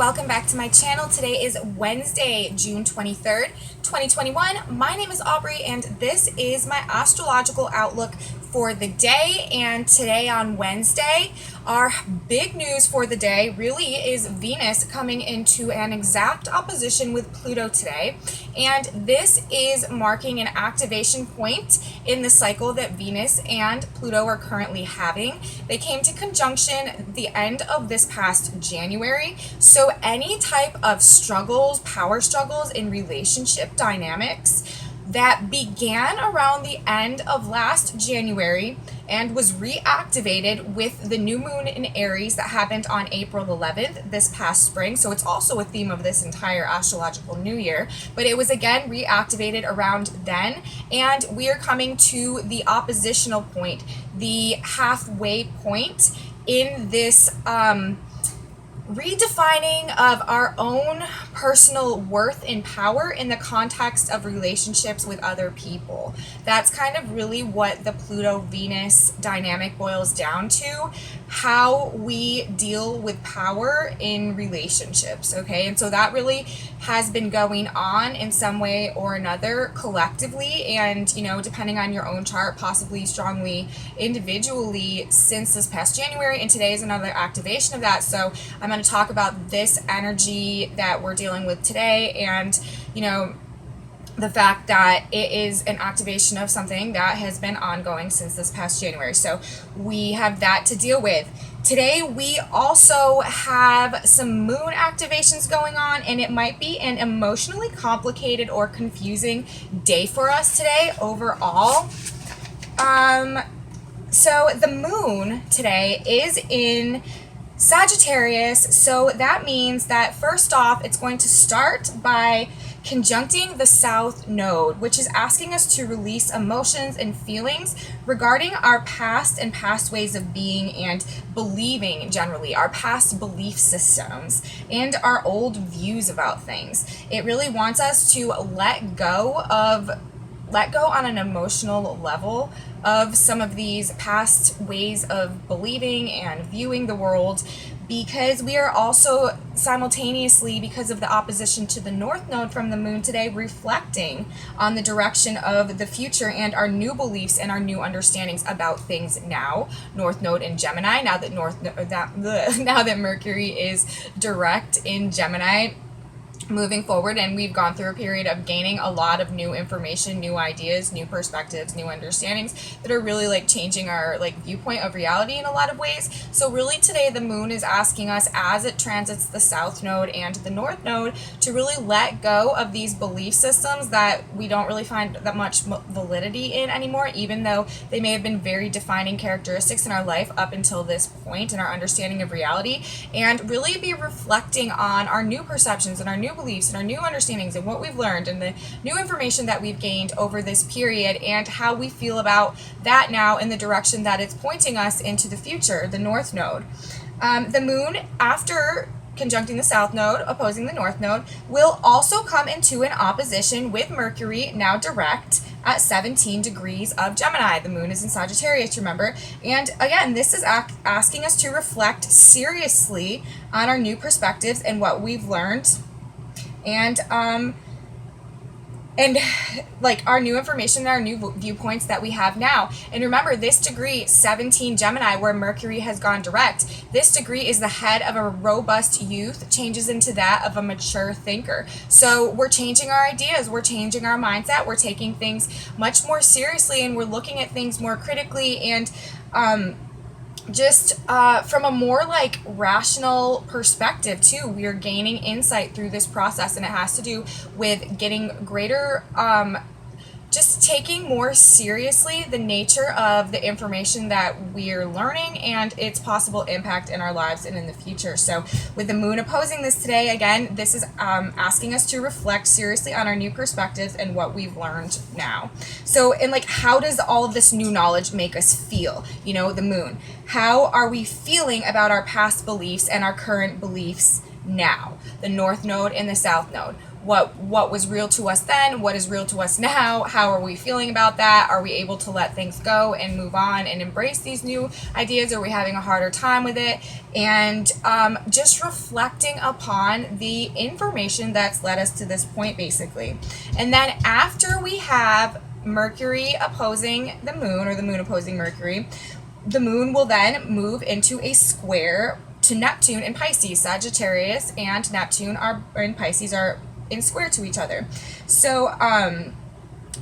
welcome back to my channel. Today is Wednesday, June 23rd, 2021. My name is Aubrey and this is my astrological outlook for the day. And today on Wednesday, our big news for the day really is Venus coming into an exact opposition with Pluto today. And this is marking an activation point in the cycle that Venus and Pluto are currently having. They came to conjunction the end of this past January. So any type of struggles, power struggles in relationship dynamics that began around the end of last January and was reactivated with the new moon in Aries that happened on April 11th this past spring. So it's also a theme of this entire astrological new year, but it was again reactivated around then. And we are coming to the oppositional point, the halfway point in this redefining of our own personal worth and power in the context of relationships with other people. That's kind of really what the Pluto-Venus dynamic boils down to, how we deal with power in relationships, okay? And so that really has been going on in some way or another collectively and, you know, depending on your own chart, possibly strongly individually since this past January, and today is another activation of that. So I'm going to talk about this energy that we're dealing with today and, you know, the fact that it is an activation of something that has been ongoing since this past January. So we have that to deal with. Today we also have some moon activations going on, and it might be an emotionally complicated or confusing day for us today overall. So the moon today is in Sagittarius, so that means that first off, it's going to start by conjuncting the South Node, which is asking us to release emotions and feelings regarding our past and past ways of being and believing generally, our past belief systems and our old views about things. It really wants us to let go on an emotional level of some of these past ways of believing and viewing the world, because we are also simultaneously, because of the opposition to the North Node from the moon today, reflecting on the direction of the future and our new beliefs and our new understandings about things now. North Node in Gemini, now that Mercury is direct in Gemini, moving forward, and we've gone through a period of gaining a lot of new information, new ideas, new perspectives, new understandings that are really like changing our like viewpoint of reality in a lot of ways. So really today the moon is asking us, as it transits the South Node and the North Node, to really let go of these belief systems that we don't really find that much validity in anymore, even though they may have been very defining characteristics in our life up until this point in our understanding of reality, and really be reflecting on our new perceptions and our new beliefs and our new understandings and what we've learned and the new information that we've gained over this period and how we feel about that now in the direction that it's pointing us into the future, the North Node. The moon, after conjuncting the South Node, opposing the North Node, will also come into an opposition with Mercury, now direct, at 17 degrees of Gemini. The moon is in Sagittarius, remember? And again, this is asking us to reflect seriously on our new perspectives and what we've learned, and like our new information and our new viewpoints that we have now. And remember, this degree 17 Gemini, where Mercury has gone direct, this degree is the head of a robust youth, changes into that of a mature thinker. So we're changing our ideas, we're changing our mindset, we're taking things much more seriously, and we're looking at things more critically and from a more like rational perspective too. We are gaining insight through this process, and it has to do with getting greater just taking more seriously the nature of the information that we're learning and its possible impact in our lives and in the future. So with the moon opposing this today, again, this is asking us to reflect seriously on our new perspectives and what we've learned now. So, and like, how does all of this new knowledge make us feel? You know, the moon. How are we feeling about our past beliefs and our current beliefs now? The North Node and the South Node. what was real to us then, what is real to us now, how are we feeling about that, are we able to let things go and move on and embrace these new ideas, are we having a harder time with it, and just reflecting upon the information that's led us to this point, basically. And then after we have Mercury opposing the moon, or the moon opposing Mercury, the moon will then move into a square to Neptune in Pisces. Sagittarius and Neptune are in Pisces are in square to each other. So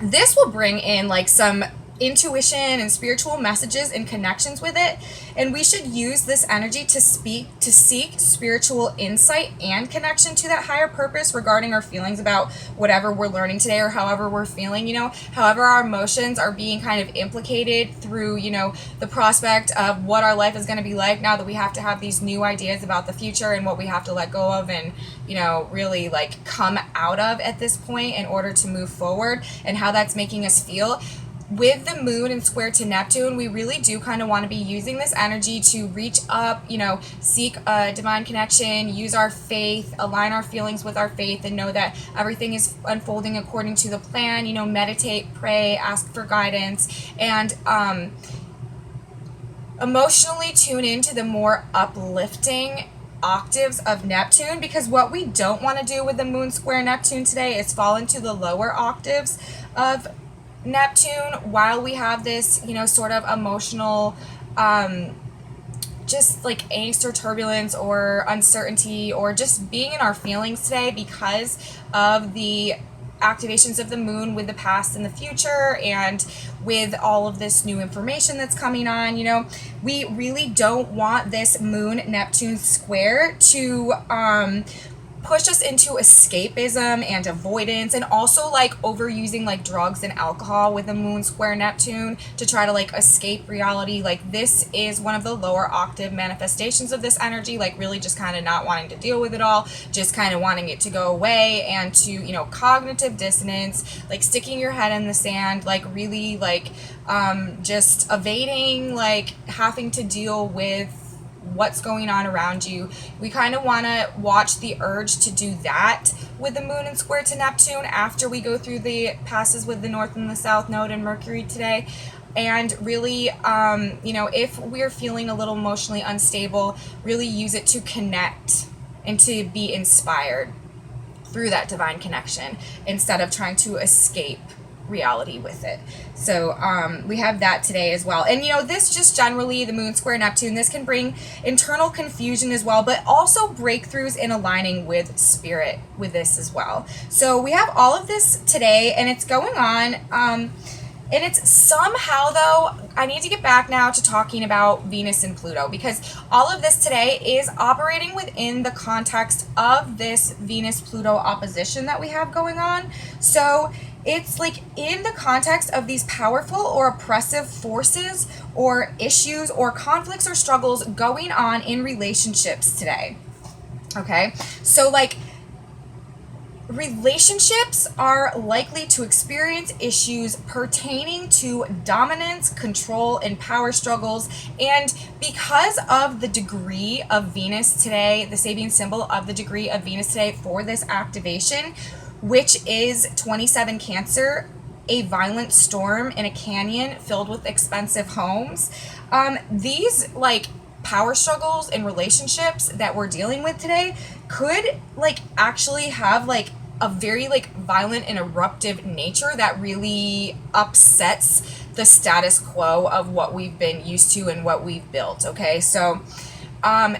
this will bring in like some intuition and spiritual messages and connections with it, and we should use this energy to seek spiritual insight and connection to that higher purpose regarding our feelings about whatever we're learning today, or however we're feeling, however our emotions are being kind of implicated through the prospect of what our life is going to be like now that we have to have these new ideas about the future and what we have to let go of and really like come out of at this point in order to move forward, and how that's making us feel. With the moon and square to Neptune, we really do kind of want to be using this energy to reach up, seek a divine connection, use our faith, align our feelings with our faith, and know that everything is unfolding according to the plan. Meditate, pray, ask for guidance, and emotionally tune into the more uplifting octaves of Neptune, because what we don't want to do with the moon square Neptune today is fall into the lower octaves of Neptune while we have this, sort of emotional, just like angst or turbulence or uncertainty or just being in our feelings today because of the activations of the moon with the past and the future, and with all of this new information that's coming on. We really don't want this moon Neptune square to push us into escapism and avoidance, and also like overusing like drugs and alcohol with the moon square Neptune to try to like escape reality. Like, this is one of the lower octave manifestations of this energy, like really just kind of not wanting to deal with it all, just kind of wanting it to go away, and to cognitive dissonance, like sticking your head in the sand, like really like just evading like having to deal with what's going on around you. We kind of want to watch the urge to do that with the moon and square to Neptune after we go through the passes with the north and the south node and Mercury today. And really, if we're feeling a little emotionally unstable, really use it to connect and to be inspired through that divine connection instead of trying to escape reality with it. So we have that today as well. And this just generally, the moon square Neptune, this can bring internal confusion as well, but also breakthroughs in aligning with spirit with this as well. So we have all of this today, and it's going on. And it's somehow, though, I need to get back now to talking about Venus and Pluto, because all of this today is operating within the context of this Venus-Pluto opposition that we have going on. So it's like in the context of these powerful or oppressive forces or issues or conflicts or struggles going on in relationships today. Okay, so like relationships are likely to experience issues pertaining to dominance, control, and power struggles. And because of the degree of Venus today, the Sabian symbol of the degree of Venus today for this activation, which is 27 Cancer, a violent storm in a canyon filled with expensive homes. These like power struggles and relationships that we're dealing with today could like actually have like a very like violent and eruptive nature that really upsets the status quo of what we've been used to and what we've built. Okay, so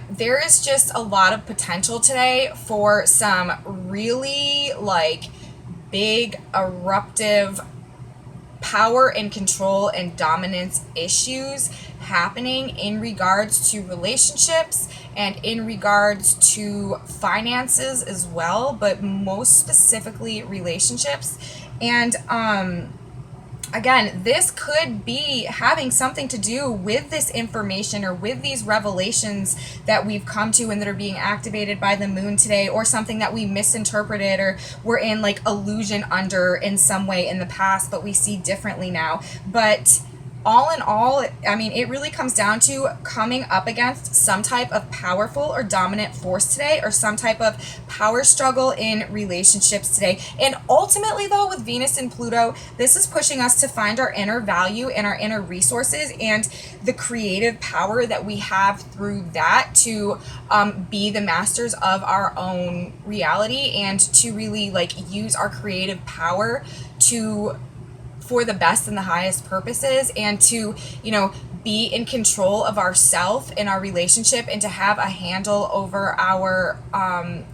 there is just a lot of potential today for some really like big eruptive power and control and dominance issues happening in regards to relationships and in regards to finances as well, but most specifically relationships. And again, this could be having something to do with this information or with these revelations that we've come to and that are being activated by the moon today, or something that we misinterpreted or were in like illusion under in some way in the past, but we see differently now. But all in all, I mean, it really comes down to coming up against some type of powerful or dominant force today, or some type of power struggle in relationships today. And ultimately, though, with Venus and Pluto, this is pushing us to find our inner value and our inner resources and the creative power that we have through that to be the masters of our own reality, and to really like use our creative power to for the best and the highest purposes, and to, you know, be in control of ourself and our relationship, and to have a handle over our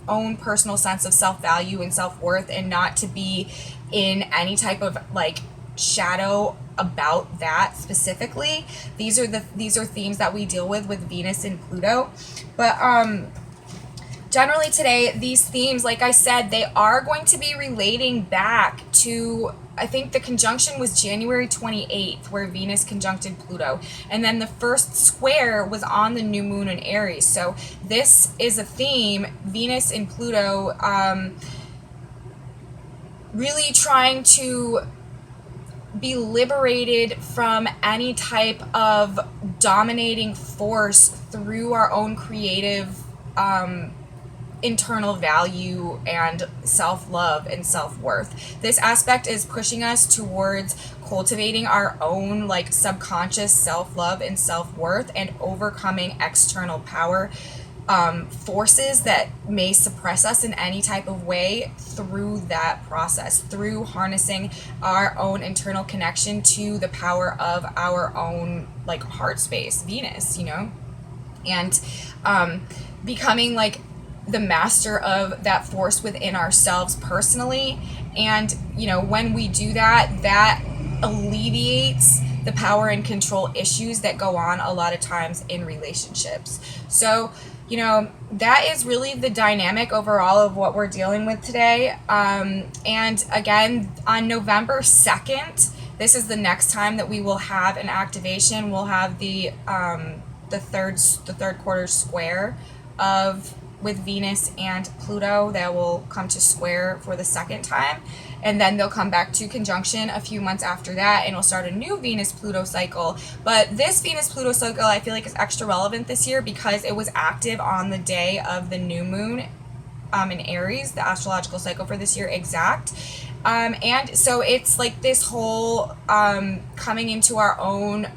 own personal sense of self-value and self-worth, and not to be in any type of like shadow about that specifically. These are themes that we deal with Venus and Pluto. But generally today, these themes, like I said, they are going to be relating back to, I think the conjunction was January 28th, where Venus conjuncted Pluto. And then the first square was on the new moon in Aries. So this is a theme, Venus and Pluto, really trying to be liberated from any type of dominating force through our own creative internal value and self-love and self-worth. This aspect is pushing us towards cultivating our own like subconscious self-love and self-worth, and overcoming external power forces that may suppress us in any type of way through that process, through harnessing our own internal connection to the power of our own like heart space, Venus, you know, and becoming like the master of that force within ourselves personally. And, you know, when we do that, that alleviates the power and control issues that go on a lot of times in relationships. So, you know, that is really the dynamic overall of what we're dealing with today. And again, on November 2nd, this is the next time that we will have an activation. We'll have the third quarter square with Venus and Pluto that will come to square for the second time, and then they'll come back to conjunction a few months after that, and we'll start a new Venus-Pluto cycle. But this Venus-Pluto cycle, I feel like, is extra relevant this year because it was active on the day of the new moon in Aries, the astrological cycle for this year exact. And so it's like this whole coming into our own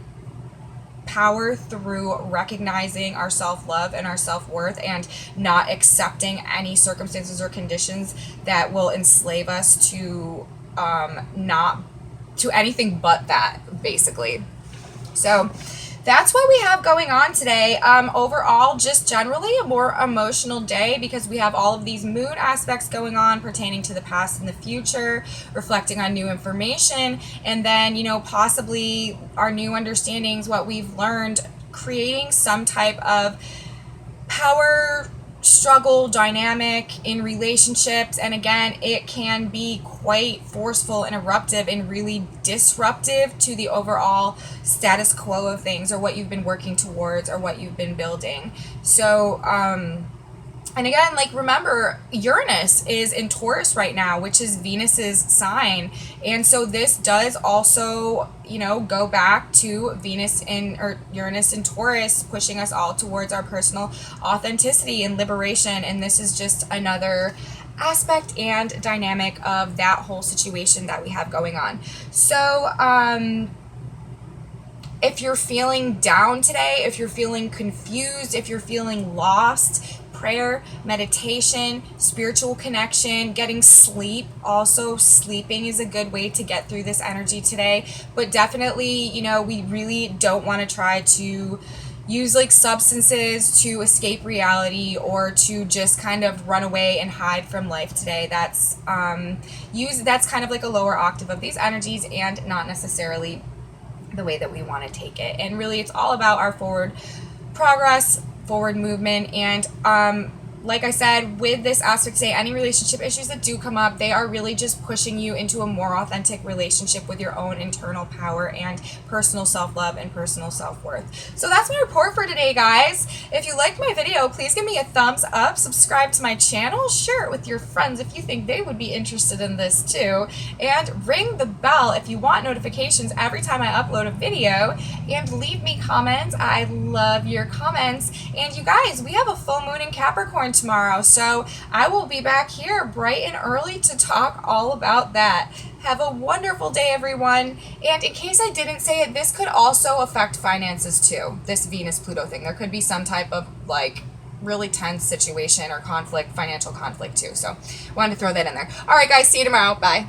power through recognizing our self-love and our self-worth, and not accepting any circumstances or conditions that will enslave us to not to anything but that, basically. So that's what we have going on today. Overall, just generally a more emotional day because we have all of these moon aspects going on pertaining to the past and the future, reflecting on new information, and then, you know, possibly our new understandings, what we've learned, creating some type of power struggle dynamic in relationships. And again, it can be quite forceful and eruptive and really disruptive to the overall status quo of things, or what you've been working towards, or what you've been building. So and again, like, remember, Uranus is in Taurus right now, which is Venus's sign. And so this does also, you know, go back to Uranus in Taurus, pushing us all towards our personal authenticity and liberation. And this is just another aspect and dynamic of that whole situation that we have going on. So, if you're feeling down today, if you're feeling confused, if you're feeling lost, prayer, meditation, spiritual connection, getting sleep. Also, sleeping is a good way to get through this energy today. But definitely, you know, we really don't want to try to use like substances to escape reality, or to just kind of run away and hide from life today. That's that's kind of like a lower octave of these energies, and not necessarily the way that we want to take it. And really, it's all about our forward progress, forward movement. And like I said, with this aspect today, any relationship issues that do come up, they are really just pushing you into a more authentic relationship with your own internal power and personal self-love and personal self-worth. So that's my report for today, guys. If you liked my video, please give me a thumbs up, subscribe to my channel, share it with your friends if you think they would be interested in this too, and ring the bell if you want notifications every time I upload a video, and leave me comments. I love your comments. And you guys, we have a full moon in Capricorn tomorrow, so I will be back here bright and early to talk all about that. Have a wonderful day, everyone. And in case I didn't say it, this could also affect finances too, this Venus-Pluto thing. There could be some type of like really tense situation or conflict, financial conflict too. So wanted to throw that in there. All right, guys, see you tomorrow. Bye.